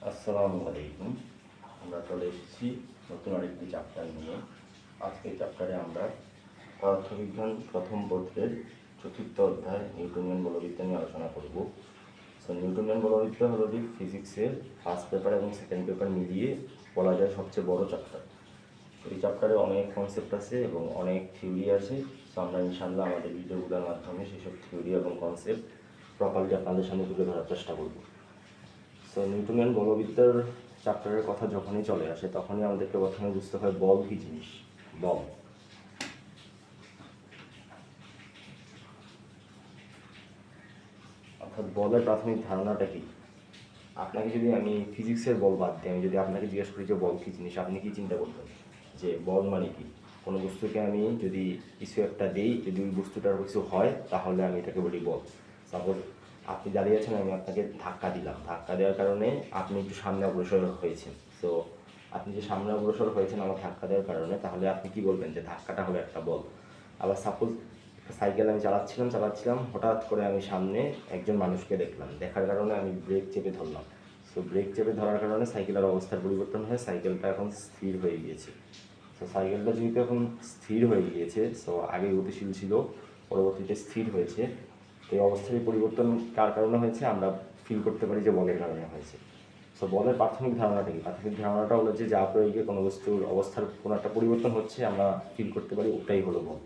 আসসালামু আলাইকুম। আমরা চলে এসেছি নতুন আরেকটি চ্যাপ্টার নিয়ে। আজকের চ্যাপ্টারে আমরা পদার্থবিজ্ঞান প্রথম পত্রের চতুর্থ অধ্যায় নিউটনিয়ান বলবিদ্যা নিয়ে আলোচনা করব। নিউটনিয়ান বলবিদ্যা হলো যে ফিজিক্সের ফার্স্ট পেপার এবং সেকেন্ড পেপার মিলিয়ে বলা যায় সবচেয়ে বড় চ্যাপ্টার। এই চ্যাপ্টারে অনেক কনসেপ্ট আছে এবং অনেক থিওরি আছে। আমরা ইনশাআল্লাহ আমাদের ভিডিওগুলোর মাধ্যমে সেসব থিওরি এবং কনসেপ্ট প্রপারলি আপনাদের সামনে তুলে ধরার চেষ্টা করব। নিউটনিয়ান বলবিদ্যার চ্যাপ্টারের কথা যখনই চলে আসে তখনই আমাদেরকে প্রথমে বুঝতে হয় বল কী জিনিস। বল অর্থাৎ বলের প্রাথমিক ধারণাটা কি। আপনাকে যদি আমি ফিজিক্সের বল বাদ দিই, আমি যদি আপনাকে জিজ্ঞেস করি যে বল কী জিনিস, আপনি কি চিন্তা করবেন যে বল মানে কি? কোনো বস্তুকে আমি যদি কিছু একটা দিই, যদি ওই বস্তুটার কিছু হয় তাহলে আমি এটাকে বলি বল। সাপোজ আপনি দাঁড়িয়ে আছেন, আমি আপনাকে ধাক্কা দিলাম, ধাক্কা দেওয়ার কারণে আপনি একটু সামনে অগ্রসর হয়েছেন। সো আপনি যে সামনে অগ্রসর হয়েছেন আমার ধাক্কা দেওয়ার কারণে, তাহলে আপনি কি বলবেন যে ধাক্কাটা হলো একটা বল। আবার সাপোজ সাইকেল আমি চালাচ্ছিলাম, হঠাৎ করে আমি সামনে একজন মানুষকে দেখলাম, দেখার কারণে আমি ব্রেক চেপে ধরলাম। সো ব্রেক চেপে ধরার কারণে সাইকেলের অবস্থার পরিবর্তন হয়ে সাইকেলটা এখন স্থির হয়ে গিয়েছে। সো সাইকেলটা যেহেতু এখন স্থির হয়ে গিয়েছে, সো আগে গতিশীল ছিল, পরবর্তীতে স্থির হয়েছে। তো এই অবস্থার পরিবর্তন কার কারণে হয়েছে আমরা ফিল করতে পারি যে বলের কারণে হয়েছে। সো বলের প্রাথমিক ধারণাটা কি? প্রাথমিক ধারণাটা হলো যে যা প্রয়োগে কোনো বস্তুর অবস্থার কোনো একটা পরিবর্তন হচ্ছে আমরা ফিল করতে পারি, ওটাই হলো বল।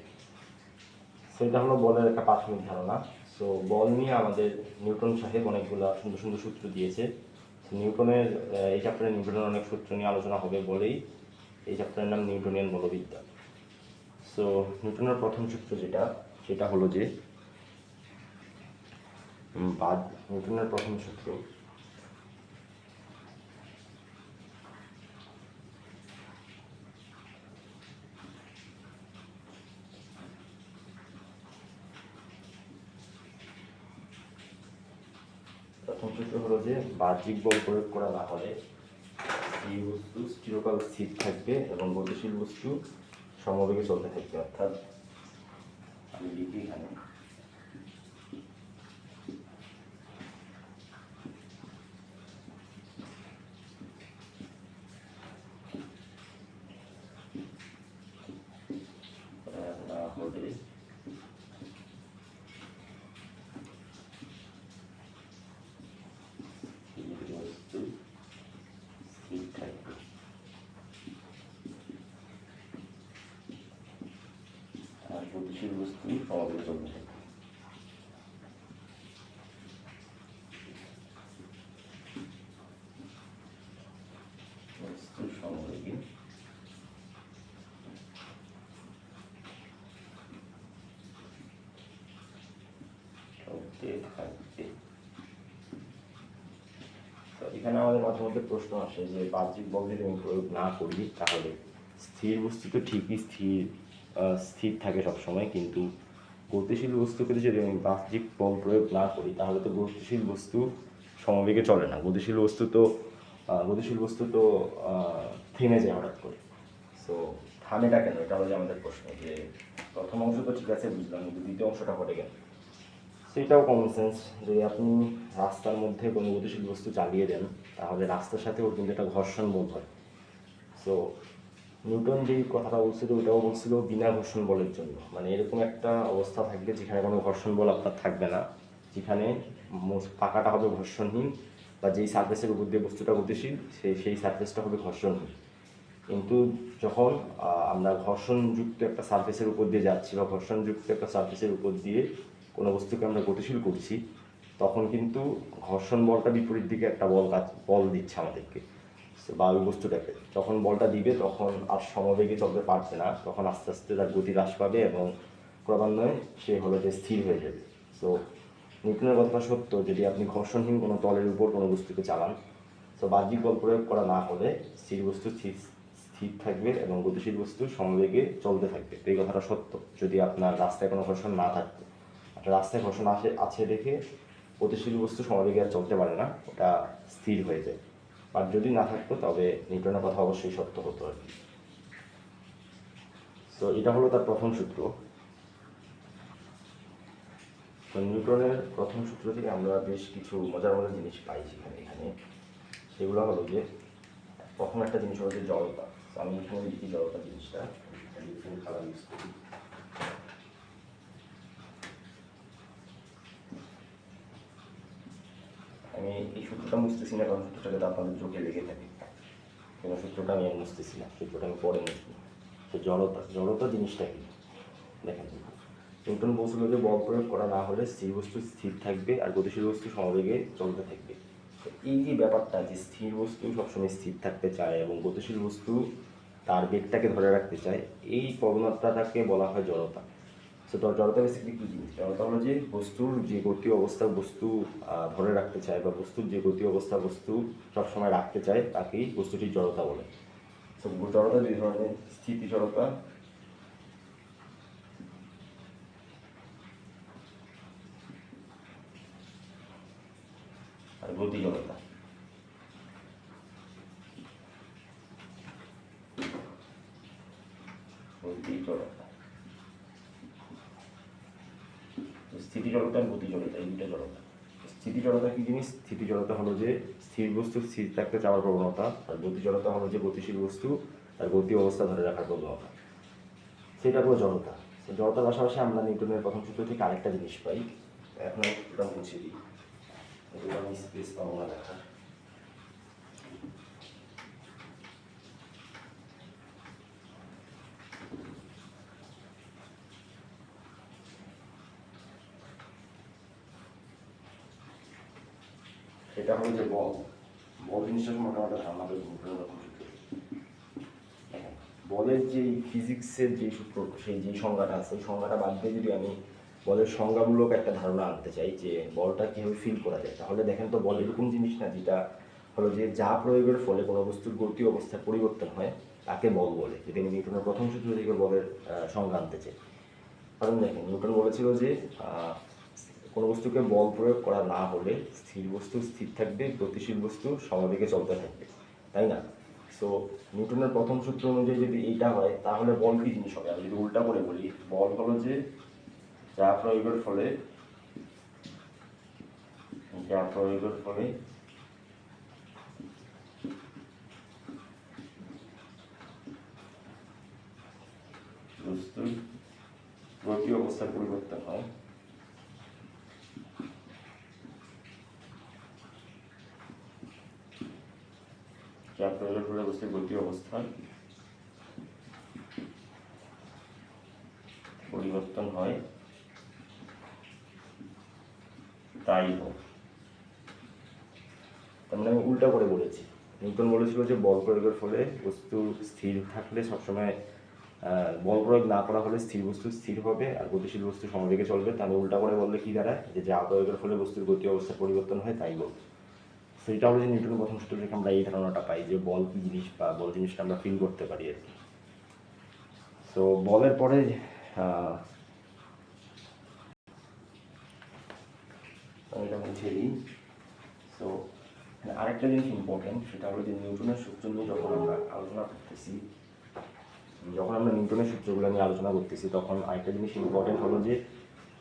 সো এটা হলো বলের একটা প্রাথমিক ধারণা। সো বল নিয়ে আমাদের নিউটন সাহেব অনেকগুলো সুন্দর সুন্দর সূত্র দিয়েছে। নিউটনের এই চ্যাপ্টারে নিউটনের অনেক সূত্র নিয়ে আলোচনা হবে বলেই এই চ্যাপ্টারের নাম নিউটনিয়ান বলবিদ্যা। সো নিউটনের প্রথম সূত্র সেটা হলো যে নিউটনের প্রথম সূত্র হলো যে বাহ্যিক বল প্রয়োগ করা না হলে এই বস্তু চিরকাল স্থির থাকবে এবং গতিশীল বস্তু সমবেগে চলতে থাকবে। অর্থাৎ আমি লিখি এখানে গতিশীল বস্তু সমবেগে চলতে থাকবে। বস্তু সমবেগে চলতে থাকবে। তো এখানে আমাদের মাঝে মধ্যে প্রশ্ন আসে যে বাহ্যিক বল যদি আমি প্রয়োগ না করি তাহলে স্থির বস্তু তো ঠিকই স্থির থাকে সবসময়, কিন্তু গতিশীল বস্তুকে যদি আমি বাহ্যিক বল প্রয়োগ না করি তাহলে তো গতিশীল বস্তু সমবেগে চলে না। গতিশীল বস্তু তো থেমে যায় হঠাৎ করে। সো থামেটা কেন, এটা হলো যে আমাদের প্রশ্ন। যে প্রথম অংশ তো ঠিক আছে বুঝলাম, কিন্তু দ্বিতীয় অংশটা ঘটে গেল। সেটাও কমন সেন্স। যদি আপনি রাস্তার মধ্যে কোনো গতিশীল বস্তু চালিয়ে দেন তাহলে রাস্তার সাথেও কিন্তু একটা ঘর্ষণ বোধ হয়। সো নিউটন যেই কথাটা বলছিল ওটাও বলছিল বিনা ঘর্ষণ বলের জন্য, মানে এরকম একটা অবস্থা থাকবে যেখানে কোনো ঘর্ষণ বল আপনার থাকবে না, যেখানে পাকাটা হবে ঘর্ষণহীন, বা যেই সারফেসের উপর দিয়ে বস্তুটা গতিশীল সেই সারফেসটা হবে ঘর্ষণহীন। কিন্তু যখন আমরা ঘর্ষণযুক্ত একটা সারফেসের উপর দিয়ে যাচ্ছি বা ঘর্ষণযুক্ত একটা সারফেসের উপর দিয়ে কোনো বস্তুকে আমরা গতিশীল করছি, তখন কিন্তু ঘর্ষণ বলটা বিপরীত দিকে একটা বল দিচ্ছে আমাদেরকে বা ওই বস্তুটাকে। যখন বলটা দিবে তখন আর সমবেগে চলতে পারছে না, তখন আস্তে আস্তে তার গতি হ্রাস পাবে এবং ক্রমান্বয়ে সে হলো যে স্থির হয়ে যাবে। সো নিউটনের কথাটা সত্য, যদি আপনি ঘর্ষণহীন কোনো তলের উপর কোনো বস্তুকে চালান, তো বাহ্যিক বল প্রয়োগ করা না হলে স্থির বস্তু স্থির থাকবে এবং গতিশীল বস্তু সমবেগে চলতে থাকবে। তো এই কথাটা সত্য যদি আপনার রাস্তায় কোনো ঘর্ষণ না থাকতো। আপনার রাস্তায় ঘর্ষণ আছে দেখে গতিশীল বস্তু সমবেগে আর চলতে পারে না, ওটা স্থির হয়ে যায়। আর যদি না থাকতো তবে নিউটনের কথা অবশ্যই সত্য হতো আর কি। তো এটা হলো তার প্রথম সূত্র। তো নিউটনের প্রথম সূত্র থেকে আমরা বেশ কিছু মজার মজার জিনিস পাই এখানে। সেগুলো হলো যে প্রথম একটা জিনিস হলো যে জড়তা। আমি এখানে লিখি জড়তা জিনিসটা, কালার ইউজ করি। আমি এই সূত্রটা মুছতেছি না, কারণ সূত্রটা যাতে আপনাদের চোখে লেগে থাকে, কেন সূত্রটা আমি আর মুছতেছি না, সূত্রটা আমি পরে মুছবো। তো জড়তা জিনিসটা কি দেখেন, নিউটন বলছিল যে বল প্রয়োগ করা না হলে স্থির বস্তু স্থির থাকবে আর গতিশীল বস্তু সমবেগে চলতে থাকবে। তো এই যে ব্যাপারটা যে স্থির বস্তু সবসময় স্থির থাকতে চায় এবং গতিশীল বস্তু তার বেগটাকে ধরে রাখতে চায়, এই প্রবণতাটাকে বলা হয় জড়তা। সো জড়তা বেসিক্যালি কী জিনিস? জড়তা হলো যে বস্তুর যে গতি অবস্থা বস্তু ধরে রাখতে চায়, বা বস্তুর যে গতি অবস্থা বস্তু সবসময় রাখতে চায়, তাকেই বস্তুটির জড়তা বলে। সো জড়তা দুই ধরনের, স্থিতি জড়তা আর গতি জড়তা। গতি জড়তা, স্থিতি জড়তা আর গতি জড়তা, এই দুটো জড়তা। স্থিতি জড়তা কি জিনিস? স্থিতি জড়তা হলো যে স্থির বস্তু স্থির থাকতে চাওয়ার প্রবণতা, আর গতি জড়তা হলো যে গতিশীল বস্তু তার গতি অবস্থা ধরে রাখার প্রবণতা, সেটা হলো জড়তা। জড়তার পাশাপাশি আমরা নিউটনের প্রথম সূত্র থেকে আরেকটা জিনিস পাই। এখন আমি সূত্রটা মুছে দিই, এগুলো আমি স্পেস পাবো না দেখার। সেটা হলো যে বল জিনিসটা মোটামুটি ধারণা করে নিউটনের প্রথম সূত্র। বলের যে ফিজিক্সের যে সূত্র, সেই যে সংজ্ঞাটা আছে, সেই সংজ্ঞাটা বাদ দিয়ে যদি আমি বলের সংজ্ঞামূলক একটা ধারণা আনতে চাই যে বলটা কীভাবে ফিল করা যায়, তাহলে দেখেন তো বল এরকম জিনিস না যেটা হলো যে যা প্রয়োগের ফলে কোনো বস্তুর গতি অবস্থার পরিবর্তন হয় তাকে বল বলে। যদি আমি নিউটনের প্রথম সূত্র থেকে বলের সংজ্ঞা আনতে চাই, কারণ দেখেন নিউটন বলেছিল যে কোনো বস্তুকে বল প্রয়োগ করা না হলে স্থির বস্তু স্থির থাকবে, গতিশীল বস্তু সমবেগে চলতে থাকবে, তাই না? সো নিউটনের প্রথম সূত্র অনুযায়ী যদি এইটা হয়, তাহলে বল কি জিনিস হবে? আমি যদি উল্টা করে বলি, বল হলো যে যা প্রয়োগের ফলে বস্তুর গতি অবস্থার পরিবর্তন হয়, যা প্রয়োগের ফলে বস্তুর গতি অবস্থার পরিবর্তন হয় তাই হোক। তার মানে আমি উল্টা করে বলেছি। নিউটন বলেছিল যে বল প্রয়োগের ফলে বস্তু স্থির থাকলে সবসময়, বল প্রয়োগ না করা হলে স্থির বস্তু স্থির হবে আর গতিশীল বস্তু সমবেগে চলবে। তা আমি উল্টা করে বললে কি দাঁড়ায়, যে যা প্রয়োগের ফলে বস্তুর গতি অবস্থার পরিবর্তন হয় তাই বল। সেটা হলো যে নিউটনের প্রথম সূত্র থেকে আমরা এই ধারণাটা পাই যে বল কি জিনিস, বা বল জিনিসটা আমরা ফিল করতে পারি আর কি। সো বলের পরে আমি এটা মুছে দিই। সো আরেকটা জিনিস ইম্পর্টেন্ট, সেটা হলো যে নিউটনের সূত্র নিয়ে যখন আমরা আলোচনা করতেছি, সূত্রগুলো নিয়ে আলোচনা করতেছি, তখন আরেকটা জিনিস ইম্পর্টেন্ট হলো যে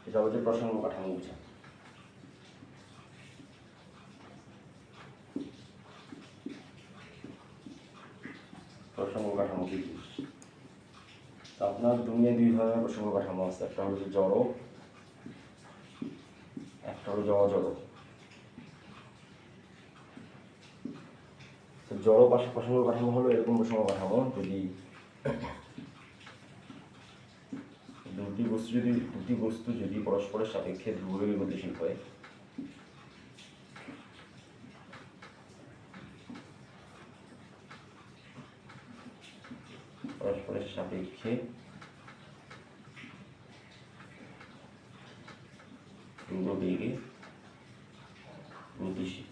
সেটা হলো যে প্রসঙ্গ কাঠামো বোঝা। প্রসঙ্গ কাঠামো কি জিনিস? আপনার দুনিয়ায় দুই ধরনের প্রসঙ্গ কাঠামো আছে, একটা হলো যে জড়, একটা হলো যে অজড়। জড় প্রসঙ্গ কাঠামো হলো এরকম প্রসঙ্গ কাঠামো, যদি দুটি বস্তু যদি পরস্পরের সাপেক্ষে ধ্রুববেগে গতিশীল হয়, পরস্পরের সাপেক্ষে ধ্রুববেগে গতিশীল,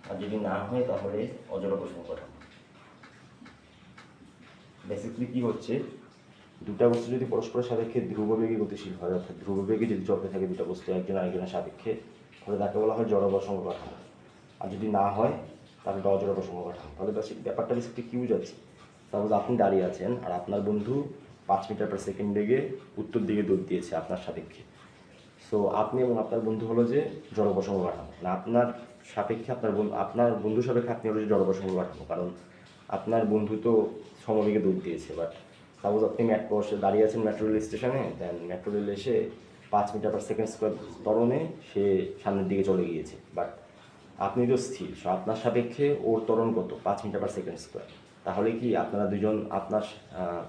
আর যদি না হয় তাহলে অজড় প্রসঙ্গ কাঠামো। বেসিক্যালি কি হচ্ছে, দুটা বস্তু যদি পরস্পরের সাপেক্ষে ধ্রুববেগে গতিশীল হয়, অর্থাৎ ধ্রুববেগে যদি চলতে থাকে দুটা বস্তু একজন আরেকজনের সাপেক্ষে, তাহলে তাকে বলা হয় জড় প্রসঙ্গ কাঠামো। আর যদি না হয় তাহলে অজড় প্রসঙ্গ কাঠামো। তাহলে ব্যাপারটা বেসিক্যালি কি বুঝাচ্ছে, সাপোজ আপনি দাঁড়িয়ে আছেন আর আপনার বন্ধু 5 মিটার পার সেকেন্ড বেগে উত্তর দিকে দৌড় দিয়েছে আপনার সাপেক্ষে। সো আপনি এবং আপনার বন্ধু হলো যে জড়প্রসঙ্গ কাঠামো, না আপনার সাপেক্ষে আপনার বন্ধু সাপেক্ষে আপনি হলো যে জড়প্রসঙ্গ কাঠামো। কারণ আপনার বন্ধু তো সমবেগে দৌড় দিয়েছে, বাট সাপোজ আপনি দাঁড়িয়ে আছেন মেট্রো রেল স্টেশনে, দেন মেট্রো রেল এসে 5 মিটার/সেকেন্ড স্কোয়ার ত্বরণে সে সামনের দিকে চলে গিয়েছে, বাট আপনি তো স্থির। সো আপনার সাপেক্ষে ওর ত্বরণ কত? 5 মিটার/সেকেন্ড স্কোয়ার। তাহলে কি আপনারা দুজন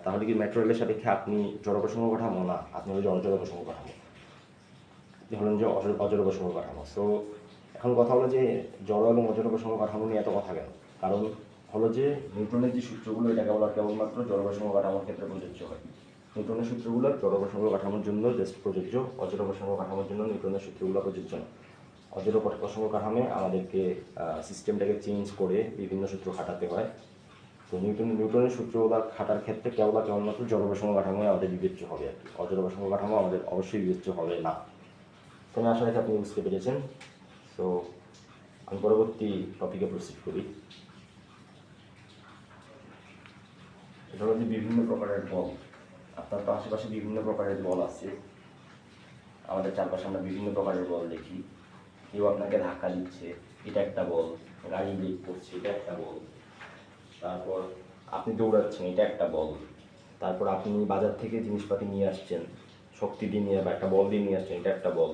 তাহলে কি মেট্রো রেলের সাপেক্ষে আপনি জড়প্রসঙ্গ কাঠামো? না, আপনি হলো যে অজড়প্রসঙ্গ কাঠামো, হলেন যে অজড়প্রসঙ্গ কাঠামো। সো এখন কথা হলো যে জড় এবং অজড়প্রসঙ্গ কাঠামো নিয়ে এত কথা কেন? কারণ হলো যে নিউটনের যে সূত্রগুলো, এটা কেবলমাত্র জড়প্রসঙ্গ কাঠামোর ক্ষেত্রে প্রযোজ্য হয়। নিউটনের সূত্রগুলো জড়প্রসঙ্গ কাঠামোর জন্য জাস্ট প্রযোজ্য, অজড়প্রসঙ্গ কাঠামোর জন্য নিউটনের সূত্রগুলো প্রযোজ্য না। অজড়প্রসঙ্গ কাঠামোে আমাদেরকে সিস্টেমটাকে চেঞ্জ করে বিভিন্ন সূত্র খাটাতে হয়। তো নিউটনের সূত্রগুলো খাটার ক্ষেত্রে কেবলমাত্র জড়প্রসঙ্গ কাঠামোই আমাদের বিবেচ্য হবে আর কি। অজড়প্রসঙ্গ কাঠামো আমাদের অবশ্যই বিবেচ্য হবে না। তো আমি আশা রাখি আপনি বুঝতে পেরেছেন। সো আমি পরবর্তী টপিকে প্রসিড করি। এটা হলো যে বিভিন্ন প্রকারের বল। আপনার তো আশেপাশে বিভিন্ন প্রকারের বল আছে, আমাদের চারপাশে আমরা বিভিন্ন প্রকারের বল দেখি। কেউ আপনাকে ধাক্কা দিচ্ছে, এটা একটা বল। গাড়ি ব্রেক করছে, এটা একটা বল। তারপর আপনি দৌড়াচ্ছেন, এটা একটা বল। তারপর আপনি বাজার থেকে জিনিসপাতি নিয়ে আসছেন, শক্তি দিয়ে নিয়ে বা একটা বল দিয়ে নিয়ে আসছেন, এটা একটা বল।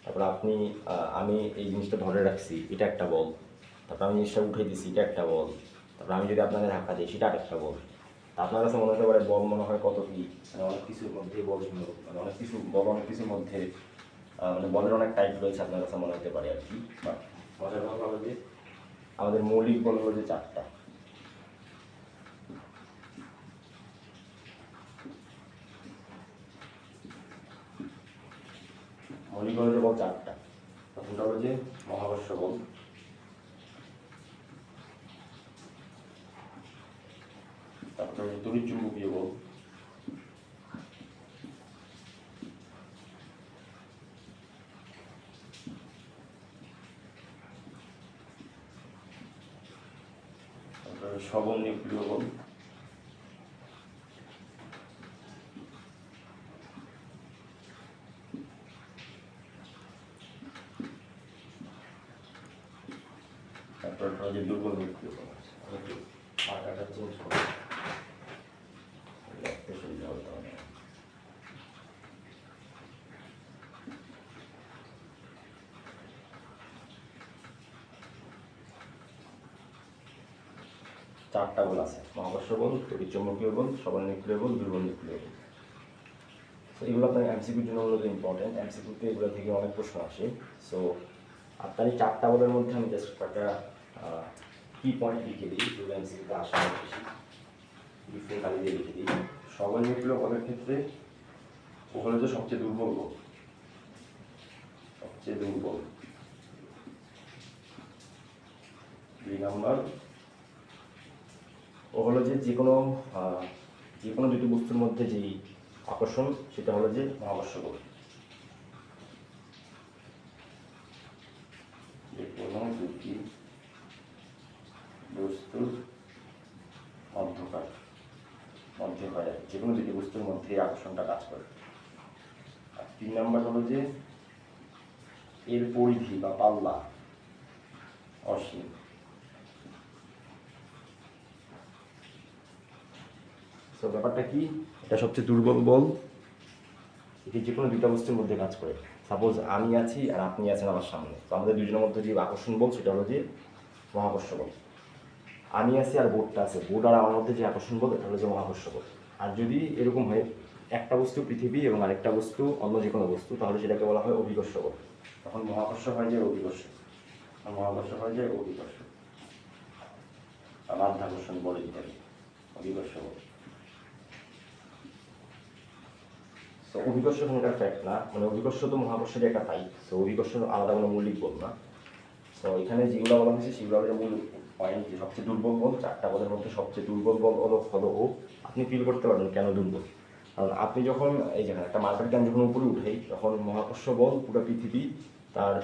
তারপর আমি এই জিনিসটা ধরে রাখছি, এটা একটা বল। তারপর আমি জিনিসটা উঠে দিছি, এটা একটা বল। তারপর আমি যদি আপনাকে ধাক্কা দিই, সেটা একটা বল। আপনার কাছে মনে হতে পারে বল মনে হয় কত কি, মানে অনেক কিছুর মধ্যে বল, মানে অনেক কিছুর মধ্যে মানে বলের অনেক টাইপ রয়েছে আপনার কাছে মনে হতে পারে আর কি। বাট মজার কথা হলো যে আমাদের মৌলিক বল হলো যে 4টা। মৌলিক বল যে বল 4টা। প্রথমটা হলো যে মহাকর্ষ বল, তারপরে তড়িৎ চুম্বকীয় বল, তারপরে সবল নিউক্লিয় বল, তারপরে হলো যে দুর্বল নিউক্লিয় বল। আমি একটু মার্কারটা চেঞ্জ করব, লিখতে সুবিধা হবে তাহলে। চারটা বল আছে: মহাকর্ষ বল, তড়িৎচুম্বকীয় বল, সবল নিউক্লিয় বল, দুর্বল নিউক্লিয় বল। তো এগুলো আপনার এমসিকিউর জন্য হলো ইম্পর্টেন্ট। এমসিকিউতে এগুলো থেকে অনেক প্রশ্ন আসে। সো আপনার এই 4টা বলের মধ্যে আমি জাস্ট একটা কি পয়েন্ট লিখে দিই, যেগুলো এমসিকিউতে আসা অনেক বেশি ডিফারেন্ট কালি দিয়ে লিখে দিই। সবল নিউক্লিয় বলের ক্ষেত্রে ও হলো যে সবচেয়ে দুর্বল বল, সবচেয়ে দুর্বল। 2 নম্বর, ও হলো যে যে কোনো দুটি বস্তুর মধ্যে যেই আকর্ষণ, সেটা হলো যে মহাকর্ষ বল। যে কোনো দুটি বস্তুর মধ্যকারে যে কোনো দুটি বস্তুর মধ্যে আকর্ষণটা কাজ করে। আর 3 নম্বর হলো যে এর পরিধি বা পাল্লা অসীম। তো ব্যাপারটা কি, এটা সবচেয়ে দুর্বল বল, এটি যে কোনো দুইটা বস্তুর মধ্যে কাজ করে। সাপোজ আমি আছি আর আপনি আছেন আমার সামনে, তো আমাদের দুজনের মধ্যে যে আকর্ষণ বল, সেটা হলো যে মহাকর্ষ বল। আমি আছি আর বোর্ডটা আছে, বোর্ড আর আমার মধ্যে যে আকর্ষণ বল, এটা হলো যে মহাকর্ষ বল। আর যদি এরকম হয় একটা বস্তু পৃথিবী এবং আরেকটা বস্তু অন্য যে কোনো বস্তু, তাহলে সেটাকে বলা হয় অভিকর্ষ বল। তখন মহাকর্ষ হয় যে অভিকর্ষ, আর মহাকর্ষ হয় যে অভিকর্ষ বা মাধ্যাকর্ষণ বলে ইত্যাদি, অভিকর্ষ বল। তো অভিকর্ষ এখানকার ফ্যাক্ট না, মানে অভিকর্ষ তো মহাকর্ষের একটা টাইপ। তো অভিকর্ষ আলাদা কোনো মৌলিক বল না। তো এখানে যেগুলো বলা হয়েছে সেগুলো হচ্ছে মূল পয়েন্ট, যে সবচেয়ে দুর্বল বল। 4টা বলের মধ্যে সবচেয়ে দুর্বল বল হলো ও। আপনি ফিল করতে পারবেন কেন দুর্বল। কারণ আপনি যখন এই যেখানে একটা মার্কেটকে আমি যখন উপরে উঠাই, তখন মহাকর্ষ বল পুরো পৃথিবী তার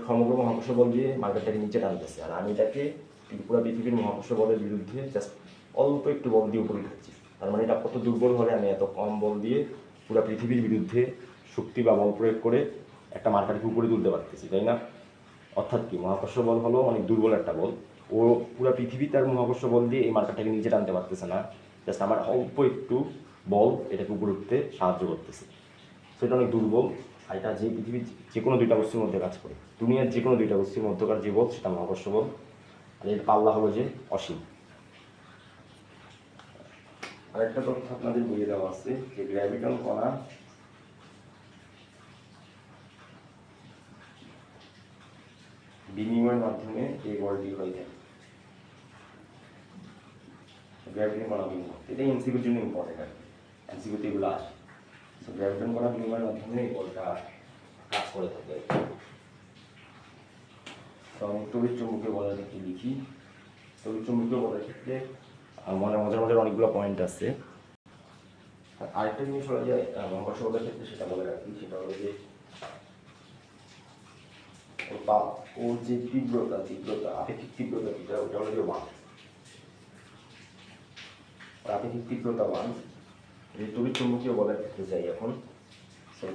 সমগ্র মহাকর্ষ বল দিয়ে মার্কেটটাকে নিচে টানতেছে, আর আমি এটাকে পুরো পৃথিবীর মহাকর্ষ বলের বিরুদ্ধে জাস্ট অল্প একটু বল দিয়ে উপরে উঠাচ্ছি। তার মানে এটা কত দুর্বল হলে আমি এত কম বল দিয়ে পুরো পৃথিবীর বিরুদ্ধে শক্তি বা বল প্রয়োগ করে একটা মার্কারকে উপরে তুলতে পারতেছি, তাই না? অর্থাৎ কি, মহাকর্ষ বল হলো অনেক দুর্বল একটা বল। ও পুরো পৃথিবী তার মহাকর্ষ বল দিয়ে এই মার্কারটাকে নিচে টানতে পারতেছে না, জাস্ট আমার অল্প একটু বল এটাকে উপরে উঠতে সাহায্য করতেছে। সেটা অনেক দুর্বল। আর এটা যে পৃথিবীর যে কোনো দুইটা বস্তুর মধ্যে কাজ করে, দুনিয়ার যে কোনো দুইটা বস্তুর মধ্যকার যে বল সেটা মহাকর্ষ বল। আর এর পাল্লা হলো যে অসীম। আরেকটা তথ্য আপনাদের বলে দেওয়া আছে যে গ্র্যাভিটন কণা বিনিময়ের মাধ্যমে এই বলটি হয়ে থাকে। গ্র্যাভিটন কণা বিনিময়, এটা এমসিকিউর জন্য ইম্পর্টেন্ট আর কি, এমসিকিউতে এগুলো আসে। তো গ্র্যাভিটন কণা বিনিময়ের মাধ্যমে এই বলটা কাজ করে থাকে। তো আমি তড়িৎ চুম্বকীয় বলের ক্ষেত্রে লিখি। তড়িৎ চুম্বকীয় বলের ক্ষেত্রে মানে মজার মজার অনেকগুলো পয়েন্ট আছে। আরেকটা জিনিস হলো যে মহাকর্ষ বলের ক্ষেত্রে সেটা বলে রাখি, সেটা হলো যে ওর যে তীব্রতা আপেক্ষিক তীব্রতা যেটা, ওটা হলো যে 1। আপেক্ষিক তীব্রতা 1। যে তড়িৎ চুম্বকীয় বলের ক্ষেত্রে যাই এখন, সো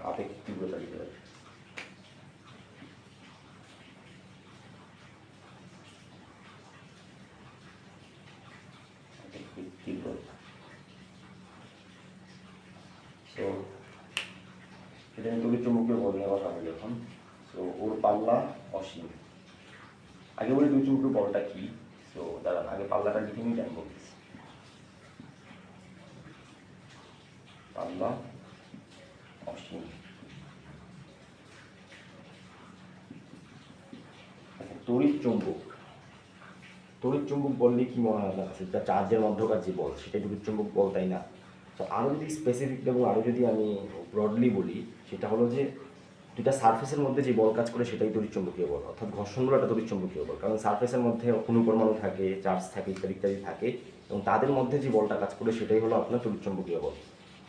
আপেক্ষিক তীব্রতা লিখতে পারি। আপেক্ষিক তীব্রতা, সো এটা আমি তড়িৎ চুম্বকীয় বল নিয়ে কথা বলি এখন। সো ওর পাল্লা অসীম। আগে বলি তড়িৎ চুম্বকীয় বলটা কি। সো দাঁড়ান, আগে পাল্লাটা লিখে নিই, আমি বলতেছি। পাল্লা অসীম। তড়িৎ চুম্বক, তড়িৎ চুম্বক বললে কি মনে হয় আপনার কাছে? যেটা চার্জের মধ্যকার যে বল সেটাই তড়িৎ চুম্বক বল, তাই না? তো আরও যদি স্পেসিফিক এবং আরও যদি আমি ব্রডলি বলি, সেটা হলো যে দুটা সারফেসের মধ্যে যে বল কাজ করে সেটাই তড়িৎ চুম্বকীয় বল। অর্থাৎ ঘর্ষণ বল একটা তড়িৎ চুম্বকীয় বল, কারণ সারফেসের মধ্যে অনুপরমাণু থাকে, চার্জ থাকে, ইত্যাদি ইত্যাদি থাকে, এবং তাদের মধ্যে যে বলটা কাজ করে সেটাই হলো আপনার তড়িৎ চুম্বকীয় বল।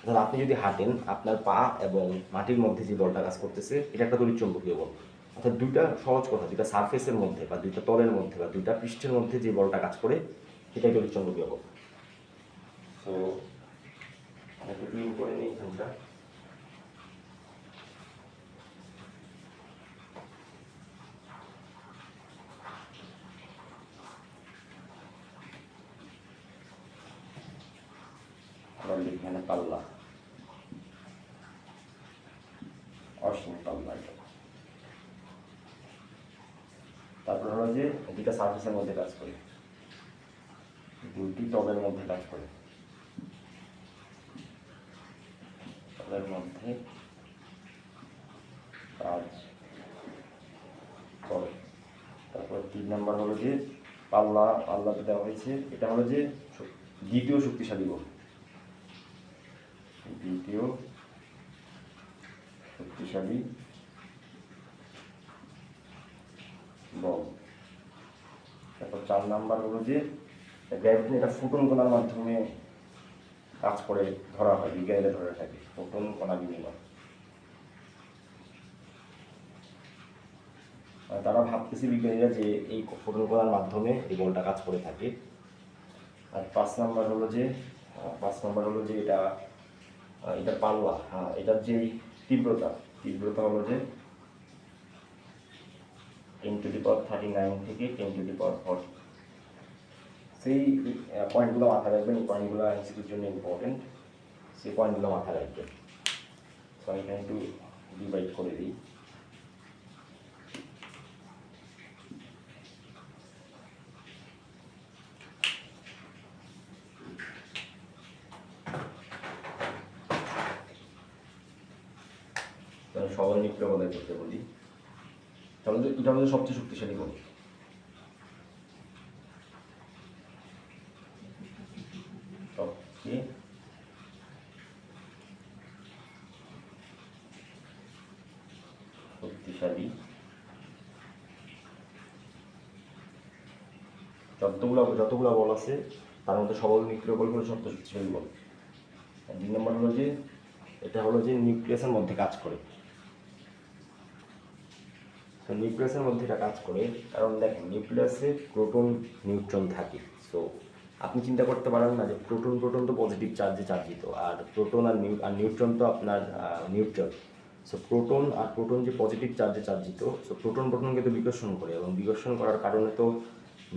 অর্থাৎ আপনি যদি হাঁটেন, আপনার পা এবং মাটির মধ্যে যে বলটা কাজ করতেছে এটা একটা তড়িৎ চুম্বকীয় বল। অর্থাৎ দুইটা সহজ কথা, দুইটা সারফেসের মধ্যে বা দুইটা তলের মধ্যে বা দুইটা পৃষ্ঠের মধ্যে যে বলটা কাজ করে সেটাই তড়িৎ চুম্বকীয় বল। সো একটু ক্লিন করে নিই এখানটা। আবার এখানে পাল্লা অসীম পাল্লা। তারপর হলো যে দুইটা সারফেসের মধ্যে কাজ করে, দুইটি তলের মধ্যে কাজ করে, তলের মধ্যে কাজ করে। তারপর 3 নাম্বার হলো যে পাল্লাতে দেওয়া হয়েছে, এটা হলো যে দ্বিতীয় শক্তিশালী বল, দ্বিতীয় শক্তিশালী বল। তারপর 4 নাম্বার হলো যে গ্র্যাভিটি, এটা ফোটন কণার মাধ্যমে কাজ করে ধরা হয়, বিজ্ঞানীরা ধরে থাকে ফোটন কণা বিনিময়। তারা ভাবতেছে বিজ্ঞানীরা যে এই ফোটন কণার মাধ্যমে এই বলটা কাজ করে থাকে। আর 5 নাম্বার হলো যে এটা পাল্লা, এটার যে তীব্রতা হলো যে 10⁻39 থেকে 10⁻40। সেই পয়েন্টগুলো মাথায় রাখবেন, এই পয়েন্টগুলো এমসিকিউর জন্য ইম্পর্টেন্ট, সেই পয়েন্টগুলো মাথায় রাখবেন। তো আমি এখানে একটু ডিভাইড করে দিই। সবল নিউক্লিয় বলের করতে বলি, তাহলে এটা আমাদের সবচেয়ে শক্তিশালী বল। সবচেয়ে শক্তিশালী, যতগুলো বল আছে তার মধ্যে সবল নিউক্লিয় বল হলো সবচেয়ে শক্তিশালী বল। 2 নম্বর হলো যে এটা হলো যে নিউক্লিয়াসের মধ্যে কাজ করে। তো নিউক্লিয়াসের মধ্যে এটা কাজ করে কারণ দেখেন নিউক্লিয়াসে প্রোটন নিউট্রন থাকে। সো আপনি চিন্তা করতে পারেন না যে প্রোটন প্রোটন তো পজিটিভ চার্জে চার্জিত, আর প্রোটন আর নিউট্রন তো আপনার নিউট্রাল। সো প্রোটন আর প্রোটন যে পজিটিভ চার্জে চার্জিত, সো প্রোটন প্রোটনকে তো বিকর্ষণ করে, এবং বিকর্ষণ করার কারণে তো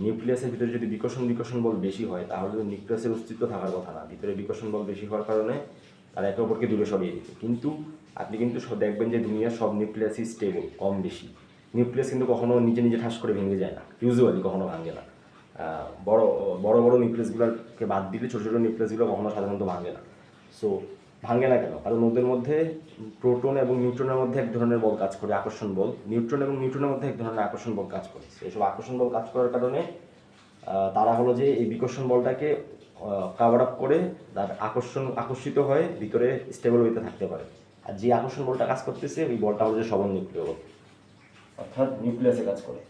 নিউক্লিয়াসের ভিতরে যদি বিকর্ষণ বল বেশি হয় তাহলে তো নিউক্লিয়াসের অস্তিত্ব থাকার কথা না, ভিতরে বিকর্ষণ বল বেশি হওয়ার কারণে তারা একে অপরকে দূরে সরিয়ে দিত। কিন্তু আপনি কিন্তু দেখবেন যে দুনিয়ার সব নিউক্লিয়াসই স্টেবল, কম বেশি। নিউক্লিয়াস কিন্তু কখনো নিজে নিজে ঠাস করে ভেঙে যায় না, ইউজুয়ালি কখনো ভাঙে না। বড় বড় বড় নিউক্লিয়াসগুলোকে বাদ দিলে ছোটো ছোটো নিউক্লিয়াসগুলো কখনো সাধারণত ভাঙে না। সো ভাঙে না কেন? কারণ ওদের মধ্যে প্রোটন এবং নিউট্রনের মধ্যে এক ধরনের বল কাজ করে, আকর্ষণ বল। নিউট্রন এবং নিউট্রনের মধ্যে এক ধরনের আকর্ষণ বল কাজ করে। এসব আকর্ষণ বল কাজ করার কারণে তারা হলো যে এই বিকর্ষণ বলটাকে কাভার আপ করে তার আকর্ষিত হয়ে ভিতরে স্টেবল হইতে থাকতে পারে। আর যে আকর্ষণ বলটা কাজ করতেছে ওই বলটা হলো যে সবল নিউক্লিয় বল, অর্থাৎ নিউক্লিয়াসে কাজ করে।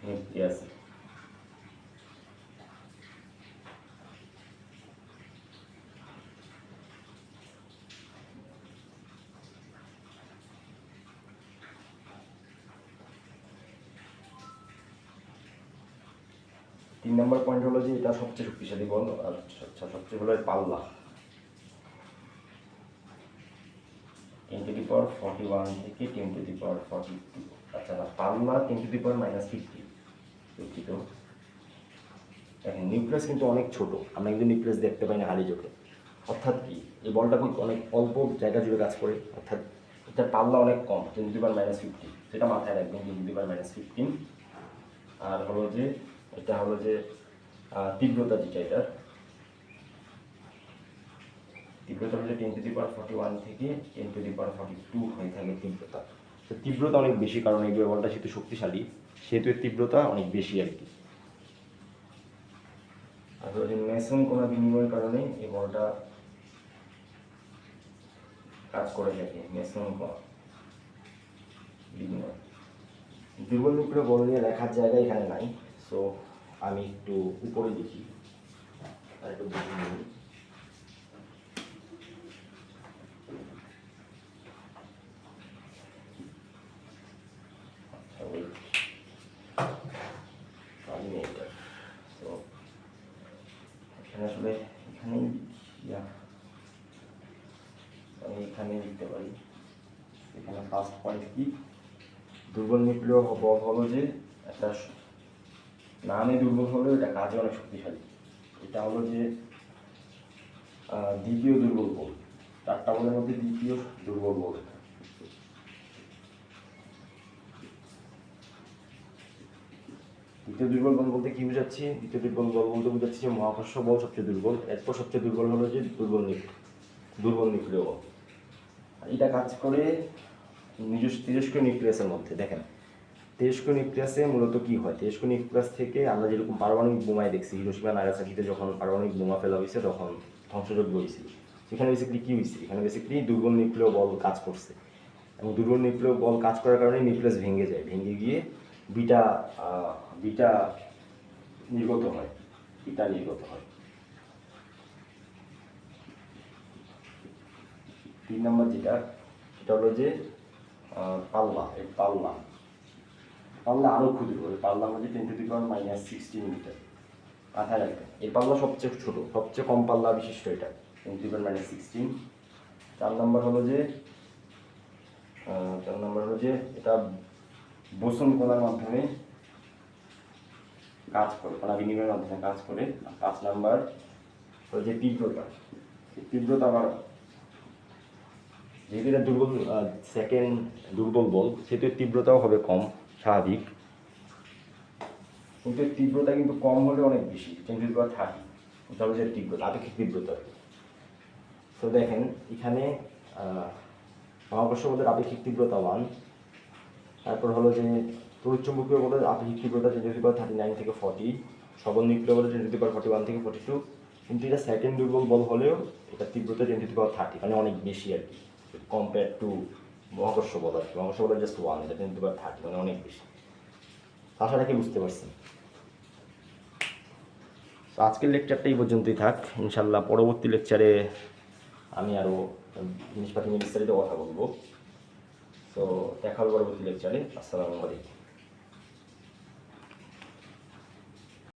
নিউক্লিয়াস 3 নম্বর পয়েন্ট হলো যে এটা সবচেয়ে শক্তিশালী বল, আর সবচেয়ে হলো পাল্লা 10⁻41 থেকে 10⁻42। আচ্ছা না, পাল্লা 10⁻−50। দুঃখিত। দেখেন নিউক্লিয়াস কিন্তু অনেক ছোট, আমরা কিন্তু নিউক্লিয়াস দেখতে পাই না হালি চোখে। অর্থাৎ কি এই বলটা অনেক অল্প জায়গা জুড়ে কাজ করে, অর্থাৎ এটার পাল্লা অনেক কম, 10⁻−15। সেটা মাথায় রাখবেন, 10⁻−15। আর হলো যে এটা হলো যে তীব্রতা, যেটা এটার তীব্রতা হলো 10⁻41 থেকে 10⁻42 হয়ে থাকে তীব্রতা। তো তীব্রতা অনেক বেশি, কারণ এই বলটা যেহেতু শক্তিশালী সেহেতু এর তীব্রতা অনেক বেশি আর কি। আর হলো যে মেসন কোণা বিনিময়ের কারণে এই বলটা কাজ করে থাকে, মেসন কোণা বিনিময়। দুর্বল নিউক্লিয় বল নিয়ে লেখার জায়গা এখানে নাই, সো আমি একটু উপরে দেখি আর একটু বুঝে নিই। এখানে আসলে এখানেই আমি এখানে লিখতে পারি। এখানে ফার্স্ট পয়েন্ট কি, দুর্বল নিউক্লিয় বল হলো যে একটা নামে দুর্বল হলেও এটা কাজে অনেক শক্তিশালী। এটা হলো যে দ্বিতীয় দুর্বল বল, 4টা বলের মধ্যে দ্বিতীয় দুর্বল বল। দ্বিতীয় দুর্বল বল বলতে কি বোঝাচ্ছি? দ্বিতীয় দুর্বল বল বলতে বোঝাচ্ছি যে মহাকর্ষ বল সবচেয়ে দুর্বল, এরপর সবচেয়ে দুর্বল হলো যে দুর্বল নিউক্লিয় বল। এটা কাজ করে তেজস্ক্রিয় নিউক্লিয়াসের মধ্যে। দেখেন তেজস্ক্রিয় নিউক্লিয়াসে মূলত কি হয়, তেজস্ক্রিয় নিউক্লিয়াস থেকে আমরা যেরকম পারমাণবিক বোমায় দেখছি, হিরোশিমা নাগাসাকিতে যখন পারমাণবিক বোমা ফেলা হয়েছে তখন ধ্বংসযজ্ঞ হয়েছিল, সেখানে বেসিক্যালি কী হয়েছে, এখানে বেসিক্যালি দুর্বল নিউক্লিয় বল কাজ করছে, এবং দুর্বল নিউক্লিয় বল কাজ করার কারণে নিউক্লিয়াস ভেঙে যায়, ভেঙে গিয়ে বিটা নির্গত হয়, বিটা নির্গত হয়। 3 নম্বর যেটা, সেটা হলো যে পাল্লা। এই পাল্লা আরও ক্ষুদ্র, এই পাল্লা হচ্ছে 10⁻−16 মিটার। মাথায় রাখবেন এই পাল্লা সবচেয়ে ছোট, সবচেয়ে কম পাল্লা বিশিষ্ট এটা, 10⁻−16। 4 নম্বর হলো যে এটা বোসন কণার মাধ্যমে কাজ করে, কণা বিনিময়ের মাধ্যমে কাজ করে। 5 নম্বর হলো যে তীব্রতা আবার যেহেতু এটা সেকেন্ড দুর্বল বল সেহেতু তীব্রতাও হবে কম, স্বাভাবিক। কিন্তু তীব্রতা কিন্তু কম হলে অনেক বেশি, 10⁻30। এটা হলো যে তীব্রতা, আপেক্ষিক তীব্রতা। তো দেখেন এখানে মহাকর্ষ বলের আপেক্ষিক তীব্রতা 1, তারপর হলো যে তড়িৎচুম্বকীয় বলের আপেক্ষিক তীব্রতা 10⁻39 থেকে 40, সবল নিউক্লিয় বলের 10⁻41 থেকে 42। কিন্তু এটা সেকেন্ড দুর্বল বল হলেও এটা তীব্রতা 10⁻30, মানে অনেক বেশি আর কি, কম্পেয়ার টু মহাকর্ষ বল আর কি। মহাকর্ষ বলের জাস্ট 1, এটা 10⁻30, মানে অনেক বেশি। আশা রাখি বুঝতে পারছেন। তো আজকের লেকচারটা এই পর্যন্তই থাক, ইনশাল্লাহ পরবর্তী লেকচারে আমি আরও জিনিসপাতি নিয়ে বিস্তারিত কথা বলবো। তো দেখা হবে পরবর্তী লেকচারে। আসসালামু আলাইকুম।